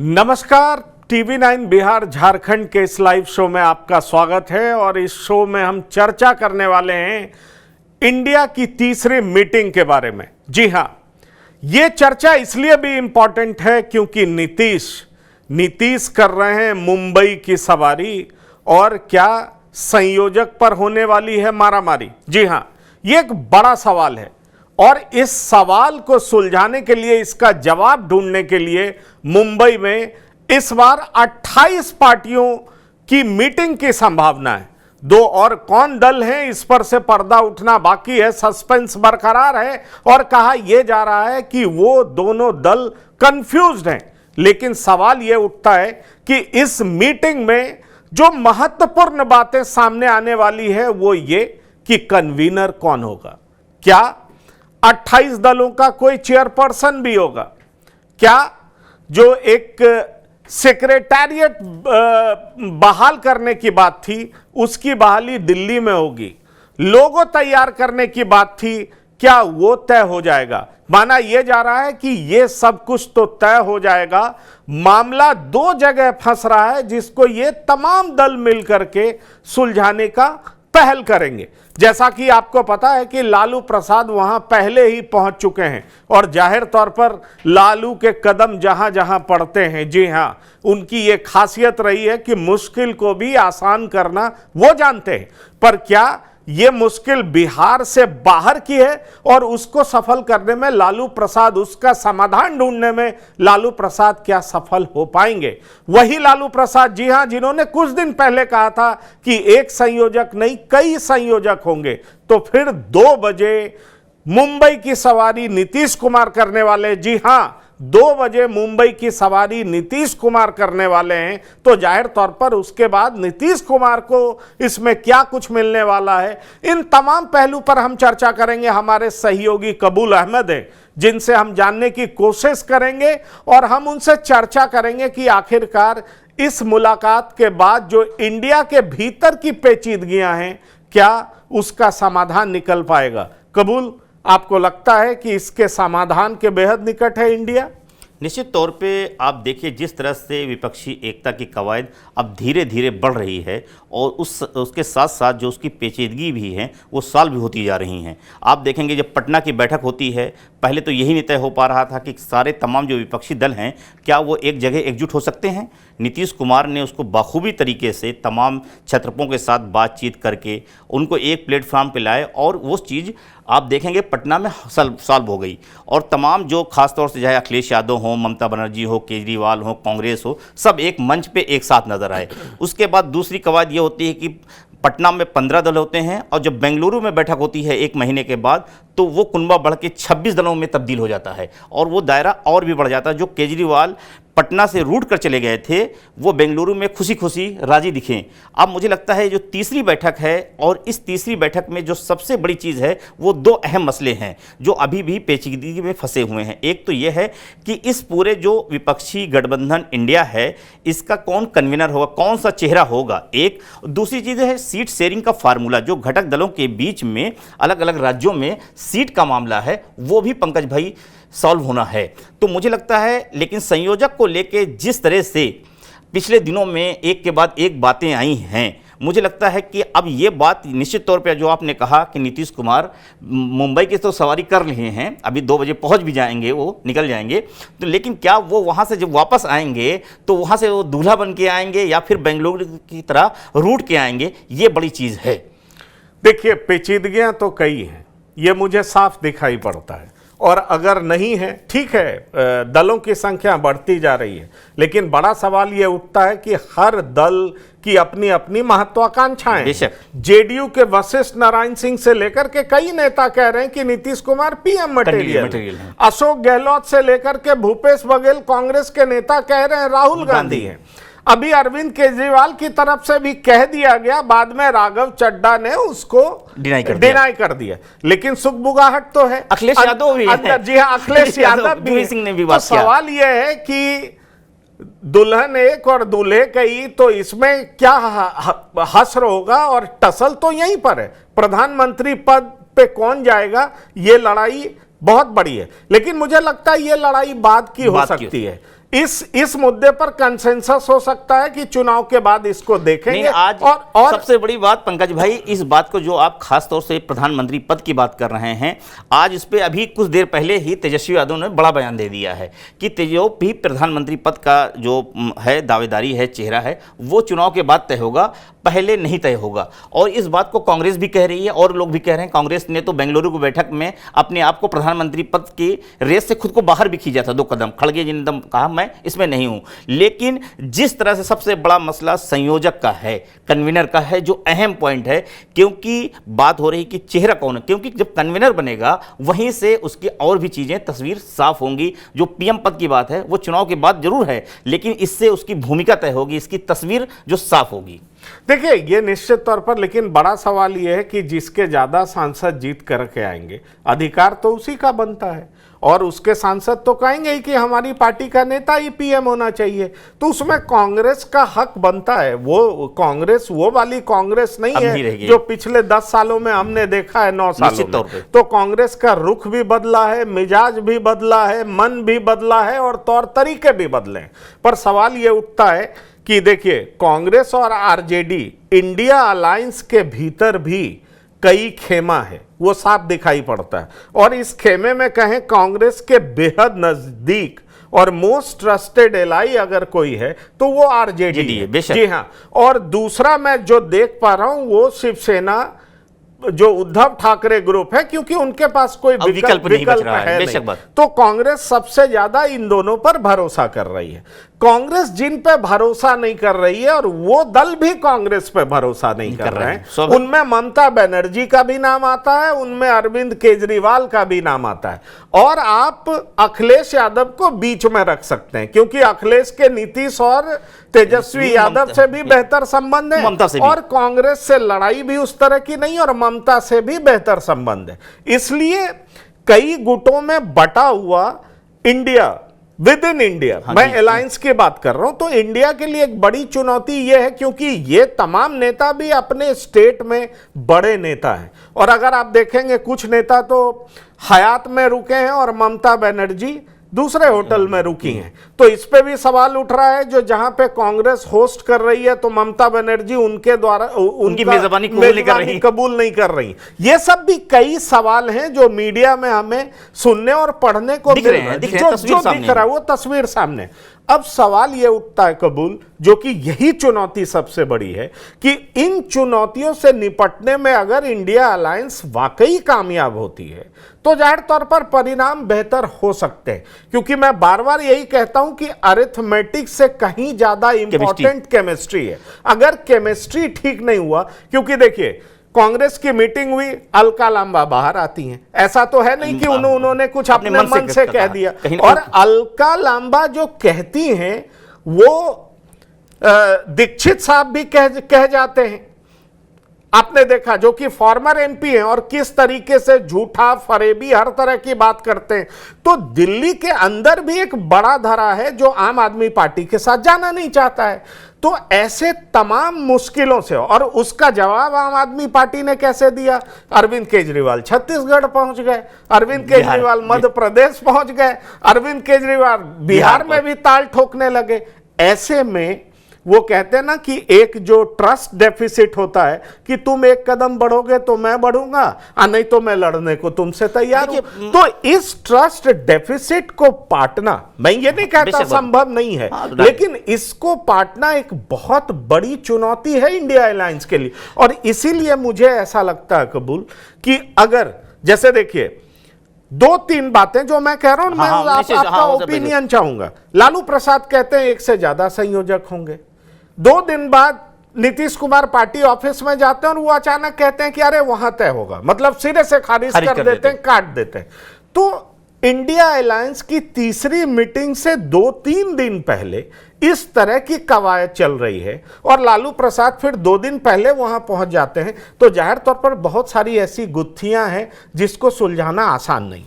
नमस्कार, टीवी 9 बिहार झारखंड के इस लाइव शो में आपका स्वागत है। और इस शो में हम चर्चा करने वाले हैं इंडिया की तीसरी मीटिंग के बारे में। जी हां, यह चर्चा इसलिए भी इंपॉर्टेंट है क्योंकि नीतीश कर रहे हैं मुंबई की सवारी। और क्या संयोजक पर होने वाली है मारामारी? जी हां, यह एक बड़ा सवाल है और इस सवाल को सुलझाने के लिए, इसका जवाब ढूंढने के लिए मुंबई में इस बार 28 पार्टियों की मीटिंग की संभावना है। दो और कौन दल हैं, इस पर से पर्दा उठना बाकी है, सस्पेंस बरकरार है और कहा यह जा रहा है कि वो दोनों दल कंफ्यूज्ड हैं। लेकिन सवाल यह उठता है कि इस मीटिंग में जो महत्वपूर्ण बातें सामने आने वाली है वो ये कि कन्वीनर कौन होगा। क्या 28 दलों का कोई चेयरपर्सन भी होगा? क्या जो एक सेक्रेटेरिएट बहाल करने की बात थी उसकी बहाली दिल्ली में होगी? लोगो तैयार करने की बात थी, क्या वो तय हो जाएगा? माना यह जा रहा है कि यह सब कुछ तो तय हो जाएगा, मामला दो जगह फंस रहा है जिसको ये तमाम दल मिलकर के सुलझाने का पहल करेंगे। जैसा कि आपको पता है कि लालू प्रसाद वहां पहले ही पहुंच चुके हैं और जाहिर तौर पर लालू के कदम जहां जहां पड़ते हैं, जी हां, उनकी यह खासियत रही है कि मुश्किल को भी आसान करना वो जानते हैं। पर क्या ये मुश्किल बिहार से बाहर की है और उसको सफल करने में लालू प्रसाद, उसका समाधान ढूंढने में लालू प्रसाद क्या सफल हो पाएंगे? वही लालू प्रसाद, जी हां, जिन्होंने कुछ दिन पहले कहा था कि एक संयोजक नहीं कई संयोजक होंगे। तो फिर 2 बजे मुंबई की सवारी नीतीश कुमार करने वाले, जी हां, 2 बजे मुंबई की सवारी नीतीश कुमार करने वाले हैं। तो जाहिर तौर पर उसके बाद नीतीश कुमार को इसमें क्या कुछ मिलने वाला है, इन तमाम पहलू पर हम चर्चा करेंगे। हमारे सहयोगी कबूल अहमद हैं जिनसे हम जानने की कोशिश करेंगे और हम उनसे चर्चा करेंगे कि आखिरकार इस मुलाकात के बाद जो इंडिया के भीतर की पेचीदगियां हैं, क्या उसका समाधान निकल पाएगा? कबूल, आपको लगता है कि इसके समाधान के बेहद निकट है इंडिया? निश्चित तौर पे आप देखिए जिस तरह से विपक्षी एकता की कवायद अब धीरे धीरे बढ़ रही है और उसके साथ साथ जो उसकी पेचीदगी भी है वो सॉल्व भी होती जा रही हैं। आप देखेंगे जब पटना की बैठक होती है, पहले तो यही नहीं तय हो पा रहा था कि सारे तमाम जो विपक्षी दल हैं क्या वो एक जगह एकजुट हो सकते हैं। नीतीश कुमार ने उसको बाखूबी तरीके से तमाम क्षत्रपों के साथ बातचीत करके उनको एक प्लेटफॉर्म पे लाए और वो चीज़ आप देखेंगे पटना में सॉल्व हो गई। और तमाम जो खासतौर से चाहे अखिलेश यादव हो, ममता बनर्जी हो, केजरीवाल हो, कांग्रेस हो, सब एक मंच पे एक साथ नजर आए। उसके बाद दूसरी कवायद ये होती है कि पटना में 15 दल होते हैं और जब बेंगलुरु में बैठक होती है 1 महीने के बाद तो वो कुनबा बढ़ के 26 दलों में तब्दील हो जाता है और वो दायरा और भी बढ़ जाता है। जो केजरीवाल पटना से रूट कर चले गए थे वो बेंगलुरु में खुशी खुशी राजी दिखें। अब मुझे लगता है जो तीसरी बैठक है और इस तीसरी बैठक में जो सबसे बड़ी चीज़ है वो 2 अहम मसले हैं जो अभी भी पेचीदगी में फंसे हुए हैं। एक तो ये है कि इस पूरे जो विपक्षी गठबंधन इंडिया है इसका कौन कन्वीनर होगा, कौन सा चेहरा होगा। एक दूसरी चीज़ है सीट शेयरिंग का फार्मूला, जो घटक दलों के बीच में अलग अलग राज्यों में सीट का मामला है वो भी पंकज भाई सॉल्व होना है। तो मुझे लगता है लेकिन संयोजक को लेके जिस तरह से पिछले दिनों में एक के बाद एक बातें आई हैं, मुझे लगता है कि अब ये बात निश्चित तौर पे जो आपने कहा कि नीतीश कुमार मुंबई की तो सवारी कर रहे हैं, अभी 2 बजे पहुंच भी जाएंगे, वो निकल जाएंगे, तो लेकिन क्या वो वहां से जब वापस आएंगे तो वहां से वो दूल्हा बन के आएंगे या फिर बेंगलुरु की तरह रूट के आएंगे, ये बड़ी चीज़ है। देखिए, पेचीदगियां तो कई हैं, ये मुझे साफ दिखाई पड़ता है। और अगर नहीं है, ठीक है, दलों की संख्या बढ़ती जा रही है, लेकिन बड़ा सवाल यह उठता है कि हर दल की अपनी अपनी महत्वाकांक्षाएं हैं। जेडीयू के वशिष्ठ नारायण सिंह से लेकर के कई नेता कह रहे हैं कि नीतीश कुमार पीएम मटेरियल है। अशोक गहलोत से लेकर के भूपेश बघेल, कांग्रेस के नेता कह रहे हैं राहुल गांधी हैं। अभी अरविंद केजरीवाल की तरफ से भी कह दिया गया, बाद में राघव चड्डा ने उसको डिनाई कर दिया। लेकिन सुखबुगाहट तो है, अखिलेश यादव भी है। जी हाँ, अखिलेश यादव भी सिंह ने भी बात किया। सवाल यह है कि दुल्हन एक और दूल्हे कई, तो इसमें क्या हश्र होगा और टसल तो यहीं पर है। प्रधानमंत्री पद पे कौन जाएगा, ये लड़ाई बहुत बड़ी है। लेकिन मुझे लगता है ये लड़ाई बाद की हो सकती है। इस मुद्दे पर कंसेंसस हो सकता है कि चुनाव के बाद इसको देखेंगे। नहीं, आज और सबसे बड़ी बात पंकज भाई, इस बात को जो आप खास तौर से प्रधानमंत्री पद की बात कर रहे हैं, आज इस पे अभी कुछ देर पहले ही तेजस्वी यादव ने बड़ा बयान दे दिया है कि जो भी प्रधानमंत्री पद का जो है दावेदारी है, चेहरा है, वो चुनाव के बाद तय होगा, पहले नहीं तय होगा। और इस बात को कांग्रेस भी कह रही है और लोग भी कह रहे हैं। कांग्रेस ने तो बेंगलुरु की बैठक में अपने आप को प्रधानमंत्री पद की रेस से खुद को बाहर भी खींचा था 2 कदम। खड़गे जी ने कहा मैं इसमें नहीं हूं। लेकिन जिस तरह से सबसे बड़ा मसला संयोजक का है, कन्वीनर का है, जो अहम पॉइंट है, क्योंकि बात हो रही कि चेहरा कौन है, क्योंकि जब कन्वीनर बनेगा वहीं से उसकी और भी चीजें, तस्वीर साफ होंगी। जो पीएम पद की बात है वो चुनाव के बाद जरूर है, लेकिन इससे उसकी भूमिका तय होगी, इसकी तस्वीर जो साफ होगी। देखिए, ये निश्चित तौर पर, लेकिन बड़ा सवाल यह है कि जिसके ज्यादा सांसद जीत करके आएंगे, अधिकार तो उसी का बनता है, और उसके सांसद तो कहेंगे ही कि हमारी पार्टी का नेता ही पीएम होना चाहिए। तो उसमें कांग्रेस का हक बनता है। वो कांग्रेस वो वाली कांग्रेस नहीं है जो पिछले 10 सालों में हमने देखा है, 9 सालों में। तो कांग्रेस का रुख भी बदला है, मिजाज भी बदला है, मन भी बदला है, और तौर तरीके भी बदले हैं। पर सवाल ये उठता है कि देखिए, कांग्रेस और आरजेडी इंडिया अलायंस के भीतर भी कई खेमा है, वो साफ दिखाई पड़ता है। और इस खेमे में कहें कांग्रेस के बेहद नजदीक और मोस्ट ट्रस्टेड एलाई अगर कोई है तो वो आरजेडी है। जी हाँ। और दूसरा मैं जो देख पा रहा हूं वो शिवसेना, जो उद्धव ठाकरे ग्रुप है, क्योंकि उनके पास कोई विकल्प है नहीं। तो कांग्रेस सबसे ज्यादा इन दोनों पर भरोसा कर रही है। कांग्रेस जिन पे भरोसा नहीं कर रही है, और वो दल भी कांग्रेस पे भरोसा नहीं कर रहे हैं, उनमें ममता बनर्जी का भी नाम आता है, उनमें अरविंद केजरीवाल का भी नाम आता है, और आप अखिलेश यादव को बीच में रख सकते हैं, क्योंकि अखिलेश के नीतीश और तेजस्वी यादव से भी बेहतर संबंध है, और कांग्रेस से लड़ाई भी उस तरह की नहीं, और ममता से भी बेहतर संबंध है। इसलिए कई गुटों में बटा हुआ इंडिया, विद इन इंडिया, मैं अलायंस की बात कर रहा हूं, तो इंडिया के लिए एक बड़ी चुनौती यह है, क्योंकि ये तमाम नेता भी अपने स्टेट में बड़े नेता हैं। और अगर आप देखेंगे, कुछ नेता तो हयात में रुके हैं और ममता बनर्जी दूसरे होटल में रुकी हैं। तो इस पे भी सवाल उठ रहा है, जो जहां पे कांग्रेस होस्ट कर रही है तो ममता बनर्जी उनके द्वारा उनकी मेजबानी कबूल नहीं कर रही। ये सब भी कई सवाल हैं जो मीडिया में हमें सुनने और पढ़ने को मिल रहे हैं। जो दिख रहा है वो तस्वीर सामने। अब सवाल ये उठता है कबूल, जो कि यही चुनौती सबसे बड़ी है, कि इन चुनौतियों से निपटने में अगर इंडिया अलायंस वाकई कामयाब होती है तो जाहिर तौर पर परिणाम बेहतर हो सकते हैं। क्योंकि मैं बार बार यही कहता हूं कि अरिथमेटिक से कहीं ज्यादा इंपॉर्टेंट केमिस्ट्री है। अगर केमिस्ट्री ठीक नहीं हुआ, क्योंकि देखिए, कांग्रेस की मीटिंग हुई, अलका लांबा बाहर आती हैं, ऐसा तो है नहीं कि उन्होंने कुछ अपने मन से कह दिया। और अलका लांबा जो कहती हैं वो दीक्षित साहब भी कह जाते हैं। आपने देखा, जो कि फॉर्मर एमपी हैं और किस तरीके से झूठा, फरेबी, हर तरह की बात करते हैं। तो दिल्ली के अंदर भी एक बड़ा धरा है जो आम आदमी पार्टी के साथ जाना नहीं चाहता है। तो ऐसे तमाम मुश्किलों से, और उसका जवाब आम आदमी पार्टी ने कैसे दिया? अरविंद केजरीवाल छत्तीसगढ़ पहुंच गए, अरविंद केजरीवाल मध्य प्रदेश पहुंच गए, अरविंद केजरीवाल बिहार में भी ताल ठोकने लगे। ऐसे में वो कहते हैं ना कि एक जो ट्रस्ट डेफिसिट होता है कि तुम एक कदम बढ़ोगे तो मैं बढ़ूंगा, नहीं तो मैं लड़ने को तुमसे तैयार हूं। तो इस ट्रस्ट डेफिसिट को पाटना, मैं ये नहीं कहता संभव नहीं है, लेकिन इसको पाटना एक बहुत बड़ी चुनौती है इंडिया अलायंस के लिए। और इसीलिए मुझे ऐसा लगता है कबूल कि अगर, जैसे देखिए, 2-3 बातें जो मैं कह रहा हूं, मैं आपका ओपिनियन चाहूंगा। लालू प्रसाद कहते हैं 1 से ज्यादा संयोजक होंगे। 2 दिन बाद नीतीश कुमार पार्टी ऑफिस में जाते हैं और वो अचानक कहते हैं कि अरे वहां तय होगा, मतलब सिरे से खारिज कर देते हैं, काट देते हैं। तो इंडिया अलायंस की तीसरी मीटिंग से 2-3 दिन पहले इस तरह की कवायद चल रही है, और लालू प्रसाद फिर 2 दिन पहले वहां पहुंच जाते हैं। तो जाहिर तौर पर बहुत सारी ऐसी गुत्थियां हैं जिसको सुलझाना आसान नहीं।